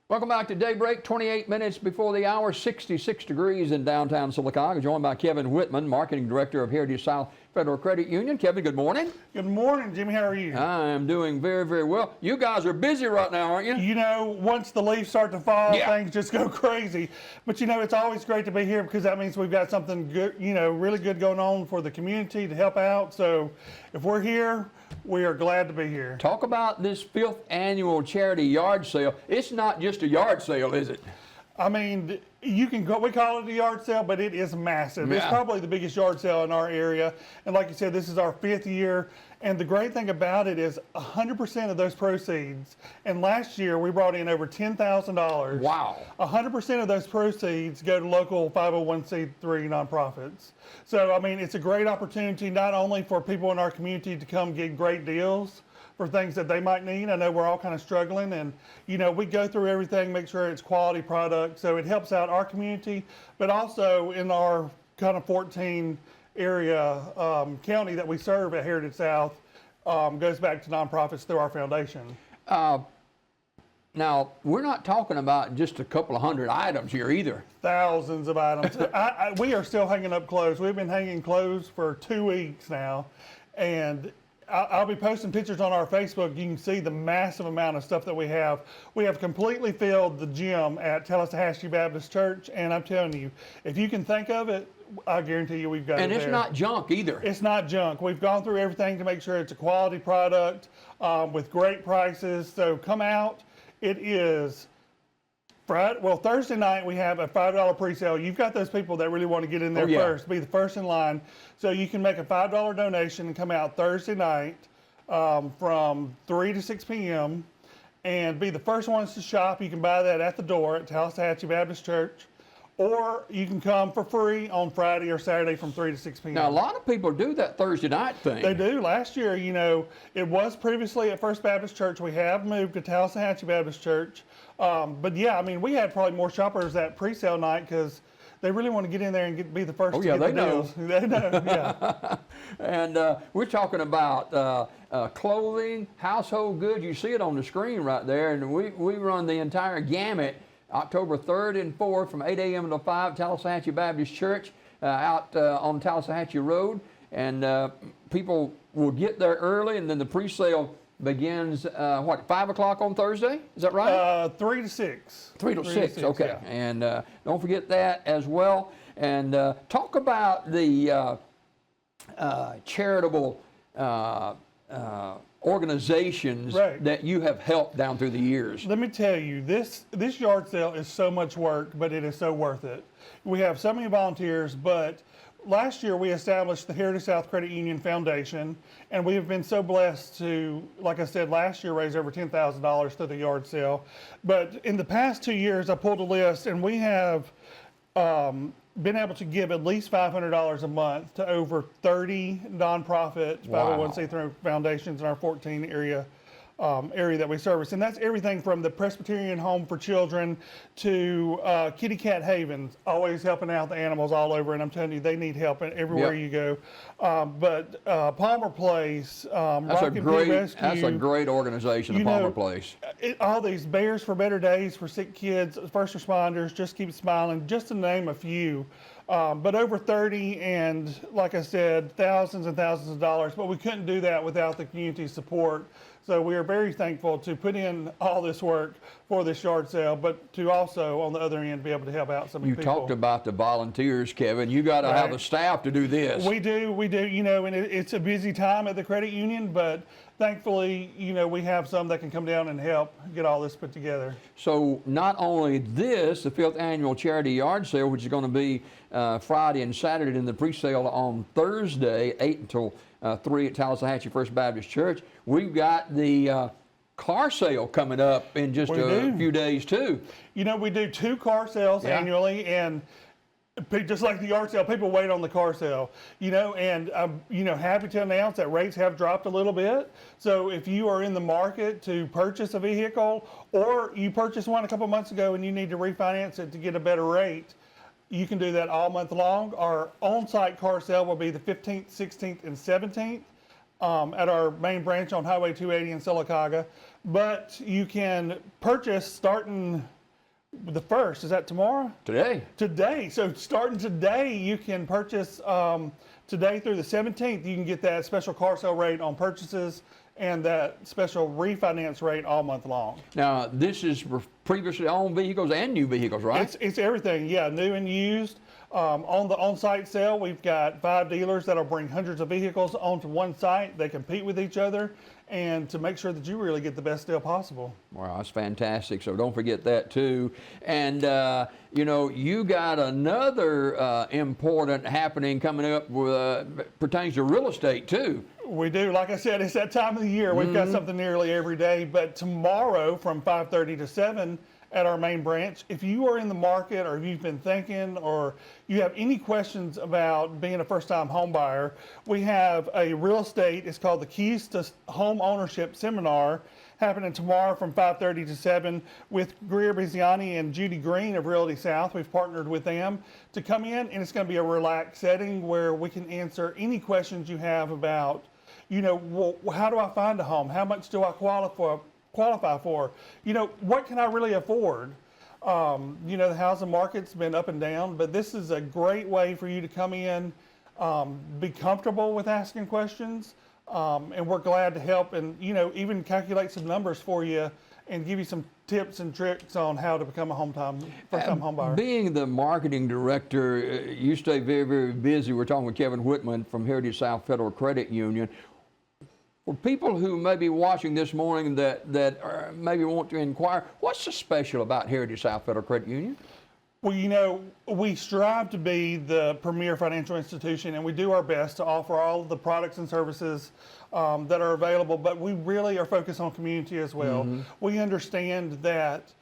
Welcome back to Daybreak, 28 minutes before the hour, 66 degrees in downtown Sylacauga. Joined by Kevin Whitman, Marketing Director of Heritage South Federal Credit Union. Kevin, good morning. Good morning, Jimmy. How are you? I'm doing very, very well. You guys are busy right now, aren't you? You know, once the leaves start to fall, Yeah. things just go crazy. But you know, it's always great to be here because that means we've got something good, really good going on for the community to help out. So if we're here, we are glad to be here. Talk about this 5th annual charity yard sale. It's not just a yard sale, is it? I mean, you can go, we call it a yard sale, but it is massive. Yeah. It's probably the biggest yard sale in our area. And like you said, this is our 5th year. And the great thing about it is 100% of those proceeds, and last year we brought in over $10,000. Wow. 100% of those proceeds go to local 501c3 nonprofits. So, I mean, it's a great opportunity not only for people in our community to come get great deals for things that they might need. I know we're all kind of struggling, and you know, we go through everything, make sure it's quality product, so it helps out our community, but also in our kind of 14 area county that we serve at Heritage South, goes back to nonprofits through our foundation. Now, we're not talking about just a couple of hundred items here either. Thousands of items. We are still hanging up clothes. We've been hanging clothes for 2 weeks now, and I'll be posting pictures on our Facebook. You can see the massive amount of stuff that we have. We have completely filled the gym at Tallahassee Baptist Church, and I'm telling you, if you can think of it, I guarantee you we've got it there. And it's not junk either. It's not junk. We've gone through everything to make sure it's a quality product with great prices. So come out. It is Friday. Well, Thursday night we have a $5 pre-sale. You've got those people that really want to get in there first, be the first in line. So you can make a $5 donation and come out Thursday night from 3 to 6 p.m. and be the first ones to shop. You can buy that at the door at Tallahassee Baptist Church, or you can come for free on Friday or Saturday from 3 to 6 p.m. Now, a lot of people do that Thursday night thing. They do. Last year, you know, it was previously at First Baptist Church. We have moved to Tallahassee Baptist Church. But yeah, I mean, we had probably more shoppers that pre-sale night because they really want to get in there and be the first to get the deals. They know, yeah. And we're talking about clothing, household goods. You see it on the screen right there. And we run the entire gamut. October 3rd and 4th from 8 a.m. to 5, Tallahassee Baptist Church out on Tallahassee Road. And people will get there early, and then the pre-sale begins, 5 o'clock on Thursday? Is that right? 3 to 6. 3 to 6, okay. Yeah. And don't forget that as well. And talk about the charitable organizations that you have helped down through the years. Let me tell you, this yard sale is so much work, but it is so worth it. We have so many volunteers, but last year we established the Heritage South Credit Union Foundation, and we have been so blessed to, like I said, last year raise over $10,000 through the yard sale. But in the past 2 years, I pulled a list, and we have been able to give at least $500 a month to over 30 nonprofit 501c3 foundations in our 14 area that we service. And that's everything from the Presbyterian Home for Children to Kitty Cat Havens, always helping out the animals all over. And I'm telling you, they need help everywhere you go. But Palmer Place, that's a great organization, the Palmer Place. All these Bears for Better Days for sick kids, first responders, Just Keep Smiling, just to name a few. But over 30, and like I said, thousands and thousands of dollars. But we couldn't do that without the community support. So we are very thankful to put in all this work for this yard sale, but to also, on the other end, be able to help out some people. You talked about the volunteers, Kevin. You got to have a staff to do this. We do, you know, and it's a busy time at the credit union, but thankfully, you know, we have some that can come down and help get all this put together. So not only this, the 5th annual charity yard sale, which is going to be Friday and Saturday, and the pre-sale on Thursday, 8 until 3 at Tallahassee First Baptist Church. We've got the car sale coming up in just a few days too. You know, we do 2 car sales annually, and just like the yard sale, people wait on the car sale, you know, and I'm, you know, happy to announce that rates have dropped a little bit. So if you are in the market to purchase a vehicle, or you purchased one a couple months ago and you need to refinance it to get a better rate, you can do that all month long. Our on-site car sale will be the 15th, 16th, and 17th. At our main branch on Highway 280 in Sylacauga. But you can purchase starting The 1st, is that tomorrow? Today. Today. So starting today, you can purchase, today through the 17th, you can get that special car sale rate on purchases and that special refinance rate all month long. Now, this is for previously owned vehicles and new vehicles, right? It's everything, yeah, new and used. On the on-site sale, we've got 5 dealers that'll bring hundreds of vehicles onto one site. They compete with each other, and to make sure that you really get the best deal possible. Wow, that's fantastic. So don't forget that too. And you know, you got another important happening coming up with, pertains to real estate too. We do. Like I said, it's that time of the year. We've got something nearly every day. But tomorrow from 5:30 to 7 at our main branch, if you are in the market or if you've been thinking or you have any questions about being a first-time home buyer, we have a real estate, it's called the Keys to Home Ownership Seminar, happening tomorrow from 5:30 to 7 with Greer Biziani and Judy Green of Realty South. We've partnered with them to come in, and it's going to be a relaxed setting where we can answer any questions you have about, you know, well, how do I find a home? How much do I qualify for? You know, what can I really afford? You know, the housing market's been up and down, but this is a great way for you to come in, be comfortable with asking questions, and we're glad to help and, you know, even calculate some numbers for you and give you some tips and tricks on how to become a first-time home buyer. Being the marketing director, you stay very, very busy. We're talking with Kevin Whitman from Heritage South Federal Credit Union. For people who may be watching this morning that maybe want to inquire, what's so special about Heritage South Federal Credit Union? Well, you know, we strive to be the premier financial institution, and we do our best to offer all of the products and services that are available, but we really are focused on community as well. We understand that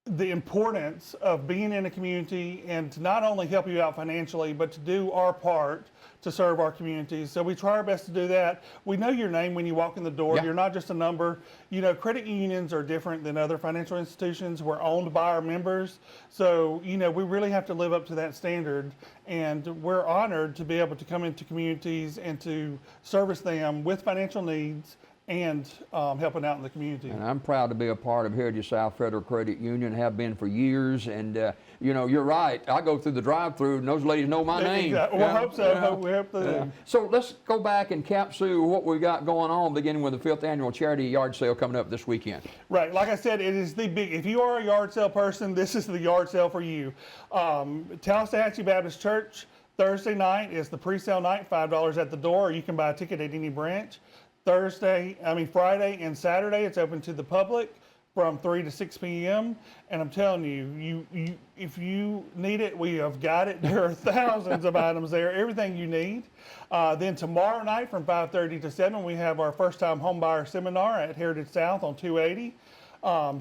the importance of being in a community and to not only help you out financially, but to do our part to serve our communities. So we try our best to do that. We know your name when you walk in the door. Yeah. You're not just a number. You know, credit unions are different than other financial institutions. We're owned by our members. So, you know, we really have to live up to that standard. And we're honored to be able to come into communities and to service them with financial needs and helping out in the community. And I'm proud to be a part of Heritage South Federal Credit Union, have been for years. And, you know, you're right. I go through the drive-through and those ladies know my name. Exactly. We'll hope so. Yeah. We hope they do. So let's go back and capsule what we got going on, beginning with the 5th annual charity yard sale coming up this weekend. Right. Like I said, it is the big, if you are a yard sale person, this is the yard sale for you. Tallahatchie Baptist Church, Thursday night is the pre-sale night, $5 at the door. You can buy a ticket at any branch. Friday and Saturday, it's open to the public from 3 to 6 p.m. And I'm telling you, if you need it, we have got it. There are thousands of items there, everything you need. Then tomorrow night from 5:30 to 7, we have our first-time home buyer seminar at Heritage South on 280.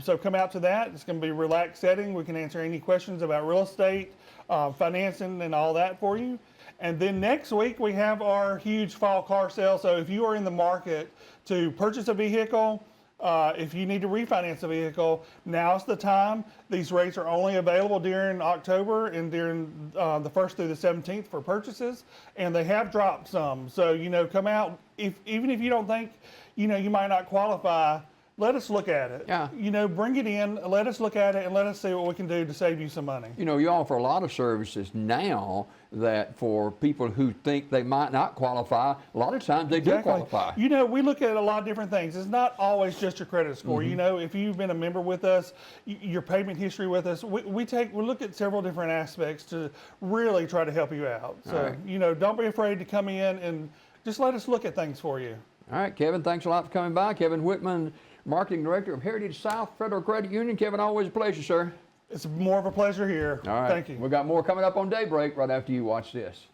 So come out to that. It's going to be a relaxed setting. We can answer any questions about real estate, financing, and all that for you. And then next week, we have our huge fall car sale. So if you are in the market to purchase a vehicle, if you need to refinance a vehicle, now's the time. These rates are only available during October and during the 1st through the 17th for purchases, and they have dropped some. So, you know, come out. Even if you don't think, you know, you might not qualify, let us look at it. Yeah. You know, bring it in, let us look at it, and let us see what we can do to save you some money. You know, you offer a lot of services now that for people who think they might not qualify, a lot of times they do qualify. You know, we look at a lot of different things. It's not always just your credit score. You know, if you've been a member with us, your payment history with us, we look at several different aspects to really try to help you out. So, you know, don't be afraid to come in and just let us look at things for you. All right, Kevin, thanks a lot for coming by. Kevin Whitman, Marketing Director of Heritage South Federal Credit Union. Kevin, always a pleasure, sir. It's more of a pleasure here. All right. Thank you. We've got more coming up on Daybreak right after you watch this.